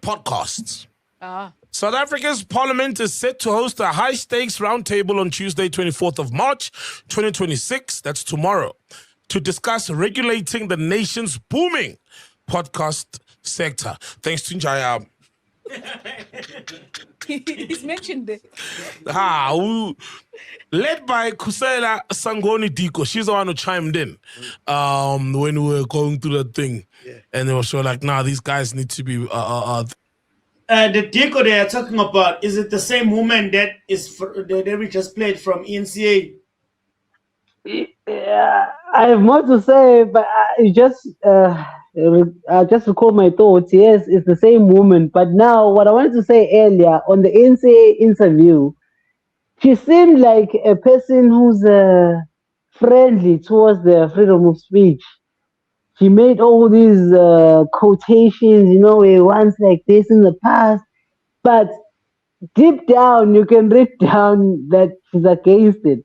podcasts. South Africa's parliament is set to host a high-stakes roundtable on Tuesday, 24th of March, 2026, that's tomorrow, to discuss regulating the nation's booming podcast sector. Thanks to Njaya. He's mentioned it. Led by Kusela Sangoni Diko. She's the one who chimed in when we were going through that thing. Yeah. And they were sure like, these guys need to be... the Diko they are talking about, is it the same woman that we just played from ENCA? Yeah, I have more to say, but I just recall my thoughts. Yes, it's the same woman. But now, what I wanted to say earlier on the NCA interview, she seemed like a person who's friendly towards the freedom of speech. She made all these quotations, once like this in the past. But deep down, you can read down that she's against it.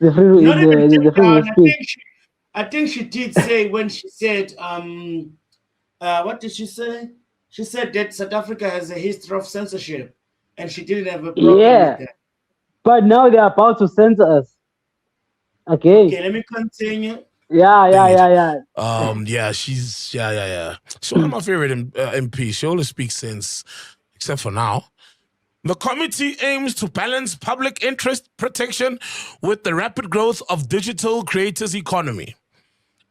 The freedom of speech. I think she did say when she said, what did she say? She said that South Africa has a history of censorship, and she didn't have a problem with that. But now they're about to censor us. Okay, let me continue. Yeah. She's one of my favorite MPs. She always speaks sense, except for now. The committee aims to balance public interest protection with the rapid growth of digital creators' economy.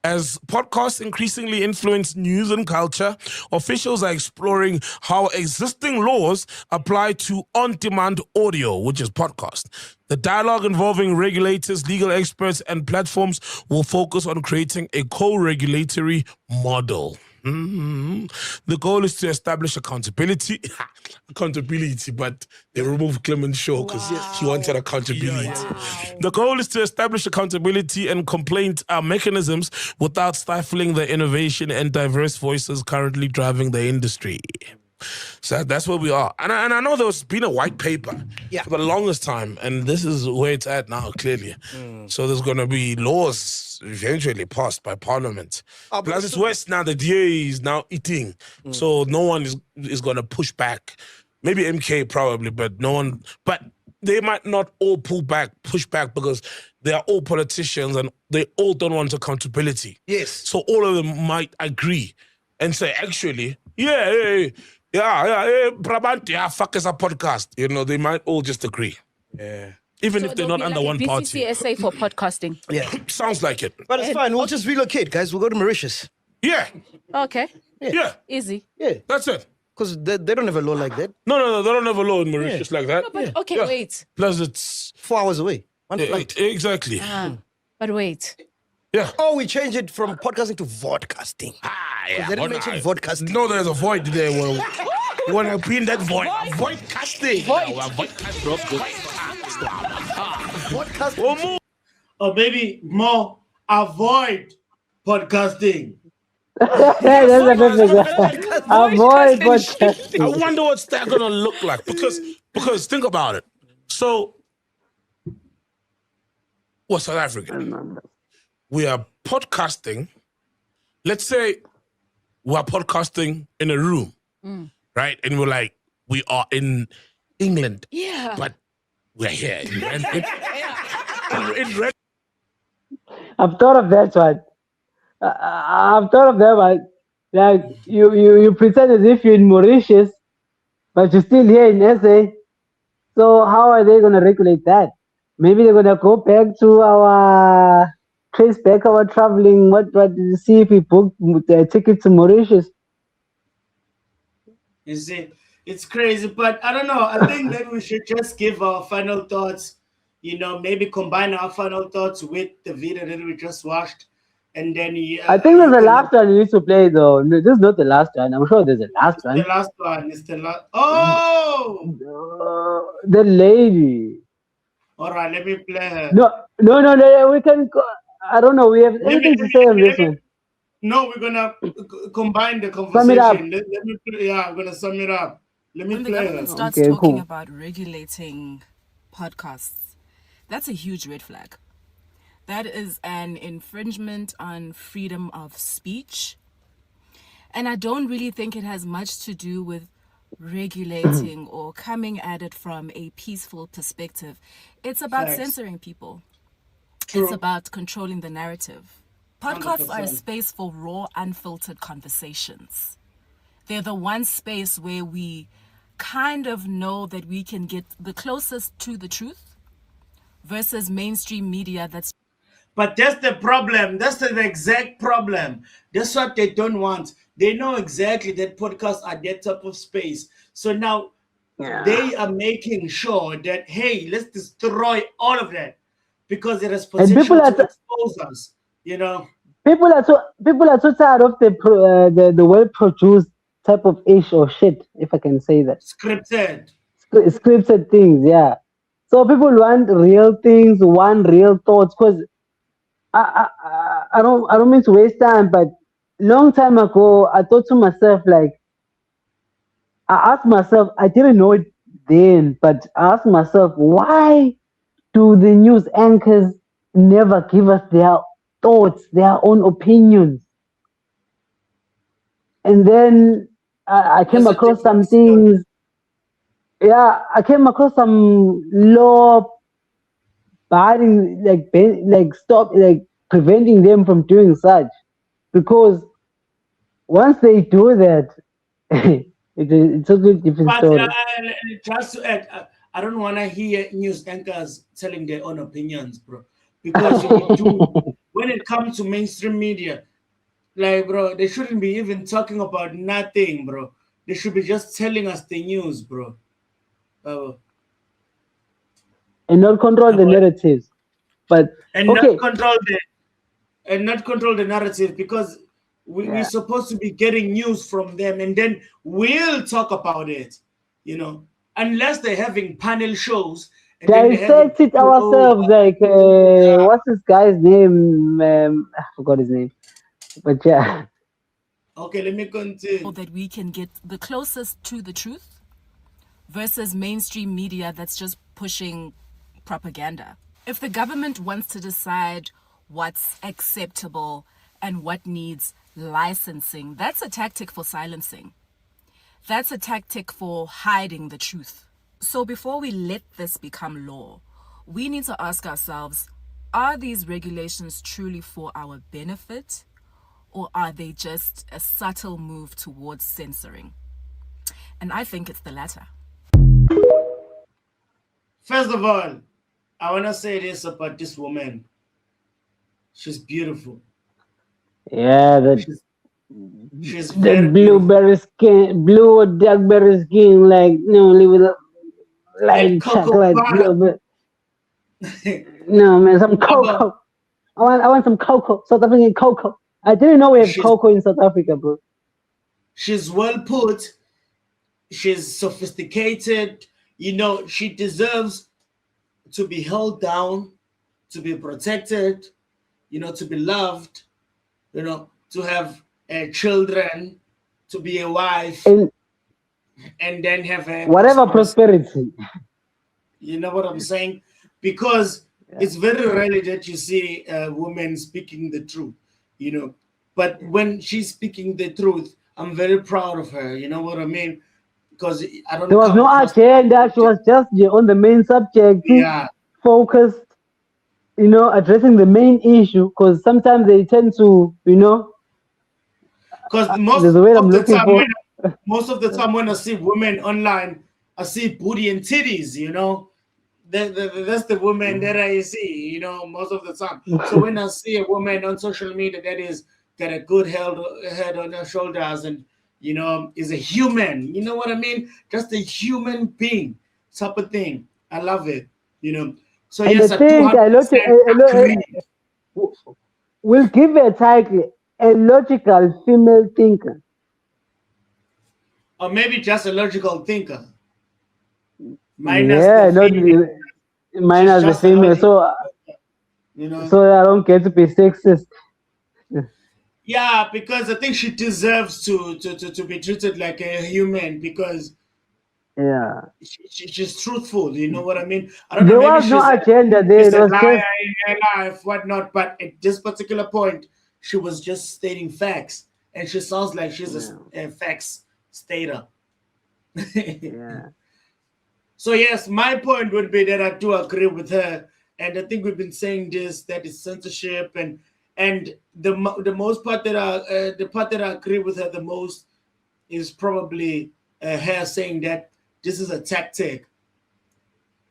As podcasts increasingly influence news and culture, officials are exploring how existing laws apply to on-demand audio, which is podcast. The dialogue involving regulators, legal experts, and platforms will focus on creating a co-regulatory model. The goal is to establish accountability, but they removed Clement Shaw because he wanted accountability. The goal is to establish accountability and complaint mechanisms without stifling the innovation and diverse voices currently driving the industry. So that's where we are. And I know there's been a white paper for the longest time, and this is where it's at now, clearly. So there's going to be laws eventually passed by Parliament. Plus it's West now, the DA is now eating. So no one is going to push back. Maybe MK probably, but no one... But they might not all push back because they are all politicians and they all don't want accountability. Yes. So all of them might agree and say, actually, Brabant, fuck is a podcast. They might all just agree. Yeah. Even if they're not under one party. BCCSA for podcasting. Yeah. Sounds like it. But it's fine. We'll just relocate, guys. We'll go to Mauritius. Yeah. Okay. Yeah. Easy. Yeah. That's it. Because they don't have a law like that. No. They don't have a law in Mauritius like that. No, but okay, wait. Plus it's... 4 hours away. One flight. Exactly. But wait. Yeah. Oh, we changed it from podcasting to vodcasting. Yeah. They didn't mention vodcasting. No, there's a void there. You want to be in that void. Voidcasting. Vodcasting. Or maybe more avoid podcasting. Avoid podcasting. I wonder what's that going to look like. Because think about it. So, we're South African. We are podcasting. Let's say we are podcasting in a room, right? And we're like, we are in England. Yeah. But we're here. I've thought of that one. I've thought of that one. Like, you pretend as if you're in Mauritius, but you're still here in SA. So how are they going to regulate that? Maybe they're going to go back to trace back our traveling, see if we booked the ticket to Mauritius. You see, it's crazy, but I don't know. I think that we should just give our final thoughts, maybe combine our final thoughts with the video that we just watched. And then I think there's a last one you need to play, though. No, this is not the last one. I'm sure there's a last one. The last one is the last. Oh! The lady. All right, let me play her. No. We can. I don't know. We have anything to say on this one. No, we're gonna combine the conversation. Sum it up. Let me play. Yeah, I'm gonna sum it up. Let me When the play government her. starts Okay, talking cool. about regulating podcasts, that's a huge red flag. That is an infringement on freedom of speech. And I don't really think it has much to do with regulating or coming at it from a peaceful perspective. It's about Facts. censoring people. True. It's about controlling the narrative. Podcasts are a 100%. space for raw, unfiltered conversations. They're the one space where we kind of know that we can get the closest to the truth versus mainstream media that's But that's the problem. That's the exact problem. That's what they don't want. They know exactly that podcasts are that type of space. So now they are making sure that, hey, let's destroy all of that because it has And potential to expose us. You know, people are so tired of the well produced type of ish or shit, if I can say that. scripted. Scripted things, yeah. So people want real things, want real thoughts. Because I don't mean to waste time, but long time ago I thought to myself, like, I asked myself, I didn't know it then, but I asked myself, why do the news anchors never give us their thoughts, their own opinions? And then I came That's a across some different story. things. Yeah, I came across some law barring, preventing them from doing such, because once they do that, it's a good different But story. just to add, I don't want to hear news anchors telling their own opinions, bro. Because when it comes to mainstream media, like, bro, they shouldn't be even talking about nothing, bro. They should be just telling us the news, bro. And not control the narratives. But And okay, not control the narrative, because we're supposed to be getting news from them, and then we'll talk about it, you know, unless they're having panel shows and then they're having dissect it people ourselves. over. Like, what's this guy's name? I forgot his name. But yeah, Okay, let me continue. that we can get the closest to the truth versus mainstream media that's just pushing propaganda. If the government wants to decide what's acceptable and what needs licensing, that's a tactic for silencing. That's a tactic for hiding the truth. So before we let this become law, we need to ask ourselves, are these regulations truly for our benefit, or are they just a subtle move towards censoring? And I think it's the latter. First of all, I want to say this about this woman. She's beautiful. yeah, She's the very blueberry skin, blue or blackberry skin, like, no, with a light cocoa chocolate, butter. No, man, some cocoa. I want some cocoa, South African cocoa. I didn't know we have cocoa in South Africa, bro. She's well put. She's sophisticated. You know, she deserves to be held down, to be protected, you know, to be loved, you know, to have children, to be a wife, and then have a whatever prosperity. You know what I'm saying? Because it's very rarely that you see a woman speaking the truth, you know. But when she's speaking the truth, I'm very proud of her. You know what I mean? Because I don't. There was no agenda. She was just on the main subject. Yeah. Focused. You know, addressing the main issue. Because sometimes they tend to, you know. Because most of the time when I see women online, I see booty and titties. You know, that's the woman that I see. You know, most of the time. So when I see a woman on social media that is got a good head on her shoulders and, you know, is a human, you know what I mean? Just a human being type of thing. I love it, you know. So and yes, I do agree. We'll give her a title, a logical female thinker. Or maybe just a logical thinker. Minus the female. So, you know, so I don't get to be sexist. Yeah, because I think she deserves to be treated like a human, because she's truthful. You know what I mean? I don't know. There was no agenda there. She's a liar in her life, whatnot. But at this particular point, she was just stating facts, and she sounds like she's a facts stater. Yeah. So yes, my point would be that I do agree with her, and I think we've been saying this, that is censorship, and the most part that the part that I agree with her the most is probably her saying that this is a tactic,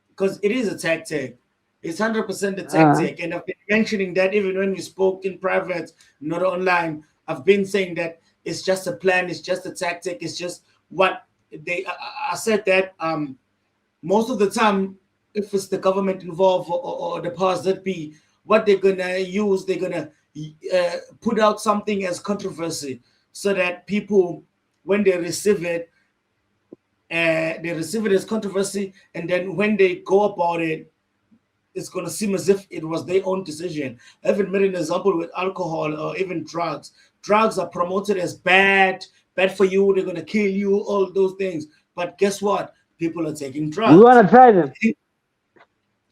because it is a tactic. It's 100% a tactic, and I've been mentioning that even when we spoke in private, not online. I've been saying that it's just a plan, it's just a tactic, it's just what they. I said that most of the time, if it's the government involved or the powers that be, what they're gonna use, they're gonna put out something as controversy, so that people, when they receive it, they receive it as controversy, and then when they go about it, it's gonna seem as if it was their own decision. I even made an example with alcohol or even drugs. Drugs are promoted as bad, bad for you. They're gonna kill you, all those things. But guess what? People are taking drugs. We want to try them.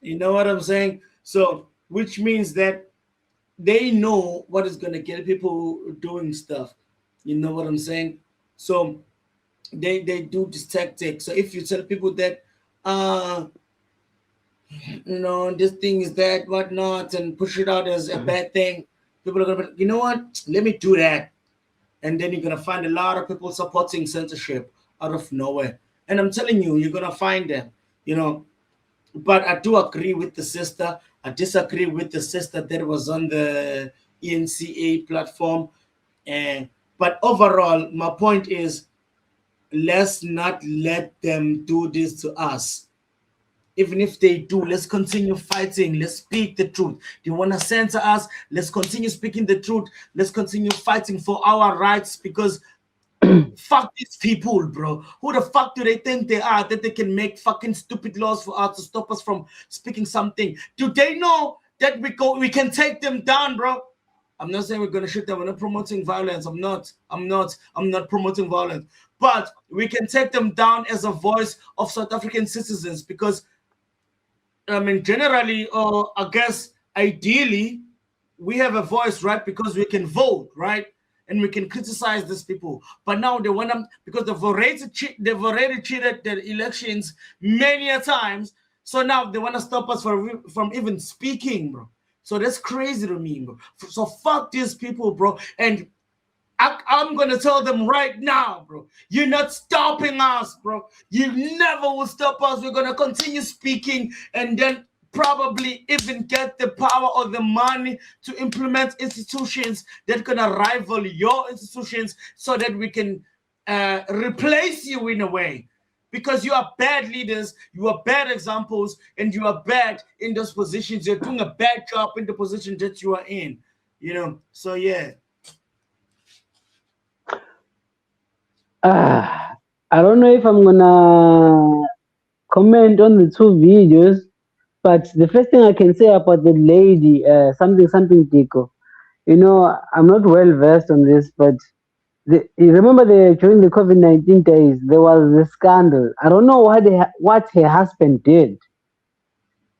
You know what I'm saying? So, which means that they know what is going to get people doing stuff. You know what I'm saying? So, they do this tactic. So, if you tell people that, this thing is that, whatnot, and push it out as a bad thing, people are going to be, you know what? Let me do that. And then you're going to find a lot of people supporting censorship out of nowhere. And I'm telling you, you're going to find them, But I do agree with the sister. I disagree with the sister that was on the ENCA platform. But overall, my point is, let's not let them do this to us. Even if they do, let's continue fighting. Let's speak the truth. They want to censor us. Let's continue speaking the truth. Let's continue fighting for our rights, because fuck these people, bro. Who the fuck do they think they are, that they can make fucking stupid laws for us to stop us from speaking something? Do they know that we can take them down, bro? I'm not saying we're gonna shoot them. We're not promoting violence. I'm not promoting violence. But we can take them down as a voice of South African citizens, because generally, or I guess ideally, we have a voice, right? Because we can vote, right? And we can criticize these people. But now they want them, because they've already cheated the elections many a times. So now they want to stop us from even speaking, bro. So that's crazy to me, bro. So fuck these people, bro. And I'm going to tell them right now, bro. You're not stopping us, bro. You never will stop us. We're going to continue speaking, and then probably even get the power or the money to implement institutions that gonna rival your institutions, so that we can replace you in a way, because you are bad leaders, you are bad examples, and you are bad in those positions. You're doing a bad job in the position that you are in, so yeah. I don't know if I'm gonna comment on the two videos. But the first thing I can say about the lady, something Tico, I'm not well versed on this, but you remember during the COVID-19 days, there was a scandal. I don't know what her husband did,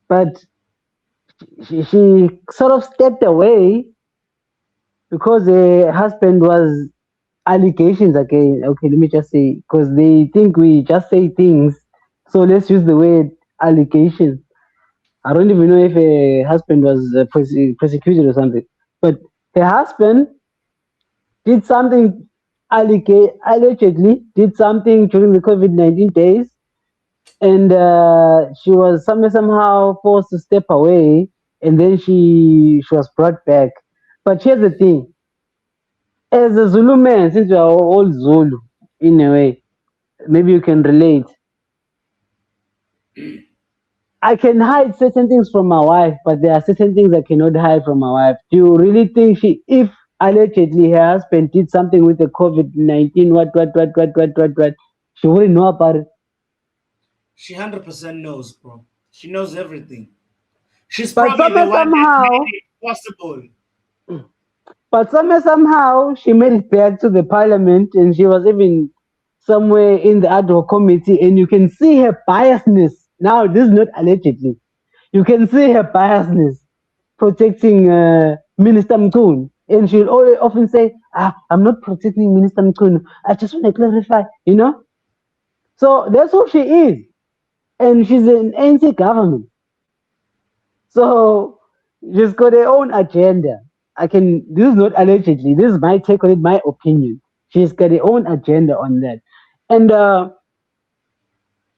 but she sort of stepped away because her husband was allegations again. Okay, let me just say, because they think we just say things, so let's use the word allegations. I don't even know if her husband was prosecuted or something. But her husband did something, allegedly did something during the COVID-19 days. And she was somehow forced to step away. And then she was brought back. But here's the thing. As a Zulu man, since we are all Zulu, in a way, maybe you can relate. I can hide certain things from my wife, but there are certain things I cannot hide from my wife. Do you really think if allegedly her husband did something with the COVID-19, what, she wouldn't know about it? She 100% knows, bro. She knows everything. She's but probably the one that made it possible. But somehow she made it back to the parliament, and she was even somewhere in the ad hoc committee, and you can see her biasness. Now, this is not allegedly. You can see her biasness protecting Minister Mkun. And she'll often say, I'm not protecting Minister Mkun. I just want to clarify, So that's who she is. And she's an anti-government. So she's got her own agenda. This is not allegedly, this is my take on it, my opinion. She's got her own agenda on that. And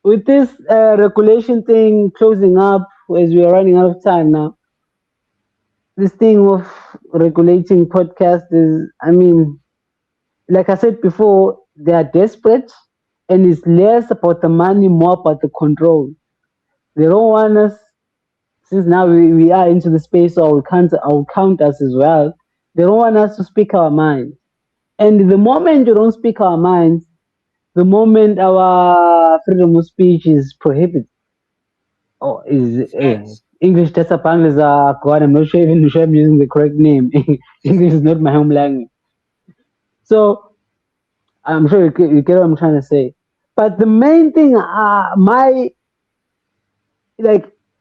with this regulation thing closing up, as we are running out of time now, this thing of regulating podcasts is, I mean, like I said before, they are desperate, and it's less about the money, more about the control. They don't want us, since now we are into the space, so I will count us as well. They don't want us to speak our mind. And the moment you don't speak our minds, the moment our freedom of speech is prohibited, or is English that's a God, I'm not sure even if I'm using the correct name. English is not my home language. So I'm sure you get what I'm trying to say. But the main thing,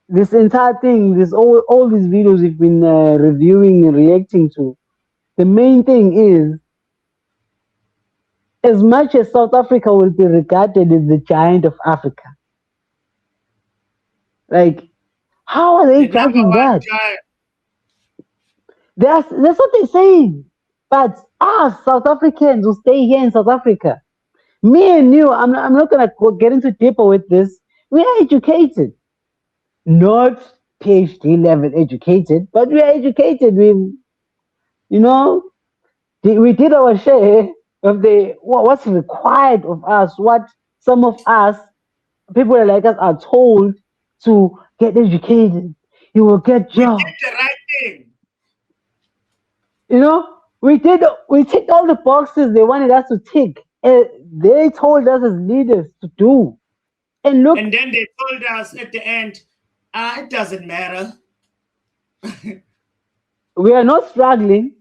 this entire thing, all these videos we've been reviewing and reacting to, the main thing is, as much as South Africa will be regarded as the giant of Africa, like, how are they judging that? That's what they're saying. But us, South Africans who stay here in South Africa, me and you, I'm not going to get into deeper with this. We are educated. Not PhD level educated, but we are educated. We did our share of what's required of us, what some of us, people like us, are told to get educated. You will get jobs. We did the right thing. We ticked all the boxes they wanted us to tick. They told us as leaders to do. And look. And then they told us at the end, it doesn't matter. We are not struggling.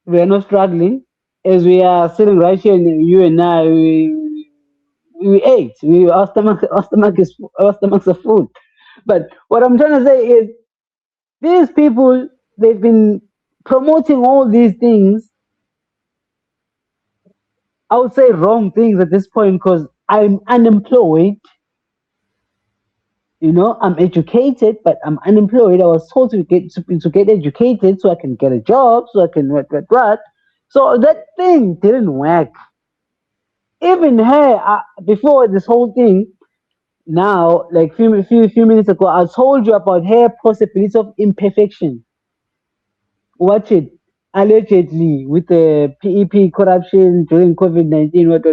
We are not struggling. As we are sitting right here, you and I, we ate. Our stomachs are full. But what I'm trying to say is, these people, they've been promoting all these things. I would say wrong things at this point, because I'm unemployed. I'm educated, but I'm unemployed. I was told to get educated so I can get a job, so I can what. So that thing didn't work. Even her, before this whole thing, now, like few minutes ago, I told you about her possibility of imperfection. Watch it. Allegedly, with the PEP corruption during COVID-19, what.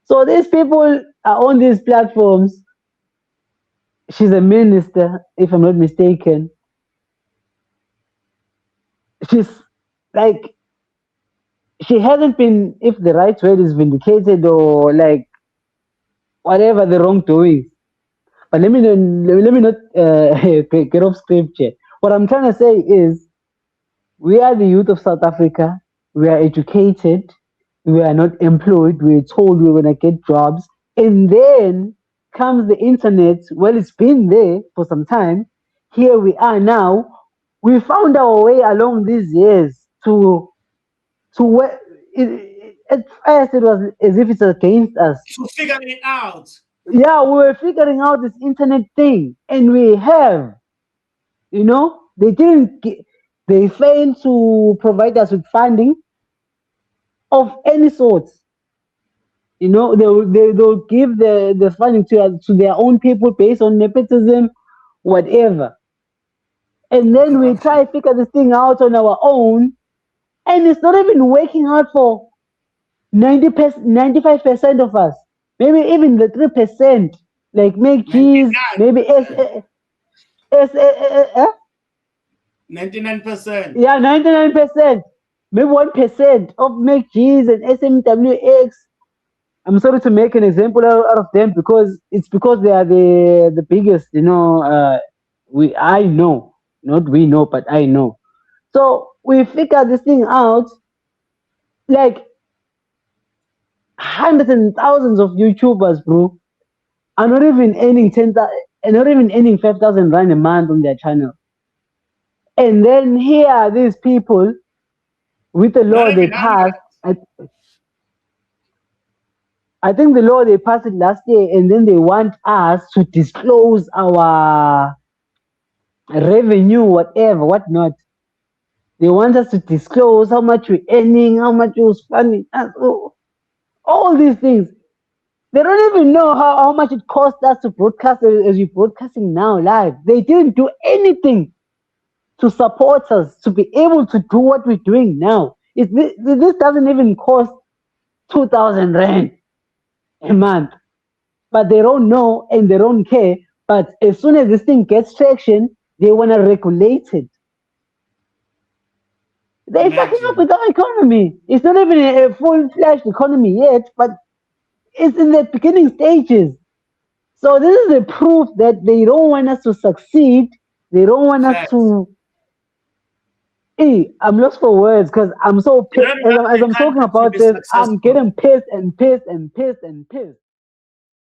So these people are on these platforms. She's a minister, if I'm not mistaken. She's like, she hasn't been, if the right word is vindicated, or like whatever the wrongdoing. But let me not get off scripture. What I'm trying to say is, we are the youth of South Africa. We are educated. We are not employed. We're told we're going to get jobs. And then comes the internet. Well, it's been there for some time. Here we are now. We found our way along these years to where at first it was as if it's against us. To figure it out. Yeah, we were figuring out this internet thing, and we have. They failed to provide us with funding of any sort. They'll give the funding to their own people based on nepotism, whatever. And then we try to figure this thing out on our own, and it's not even working out for 95% of us. Maybe even the 3%, like MacG's, maybe 99%. Yeah, 99%. Maybe 1% of MacG's and SMWX. I'm sorry to make an example out of them, because they are the biggest. I know, not we know, but I know. So we figure this thing out. Like, hundreds and thousands of YouTubers, bro, are not even earning 5,000 rand a month on their channel. And then here are these people with the law they passed. I think the law, they passed it last year, and then they want us to disclose our revenue, whatever, whatnot. They want us to disclose how much we're earning, how much we're spending, all these things. They don't even know how much it costs us to broadcast as we're broadcasting now live. They didn't do anything to support us to be able to do what we're doing now. This doesn't even cost 2,000 rand a month, but they don't know and they don't care. But as soon as this thing gets traction, they want to regulate it. They're fucking up with our economy. It's not even a full-fledged economy yet, but it's in the beginning stages. So this is a proof that they don't want us to succeed. They don't want us to. Hey, I'm lost for words because I'm so pissed. As I'm talking about this, I'm getting pissed and pissed and pissed and pissed.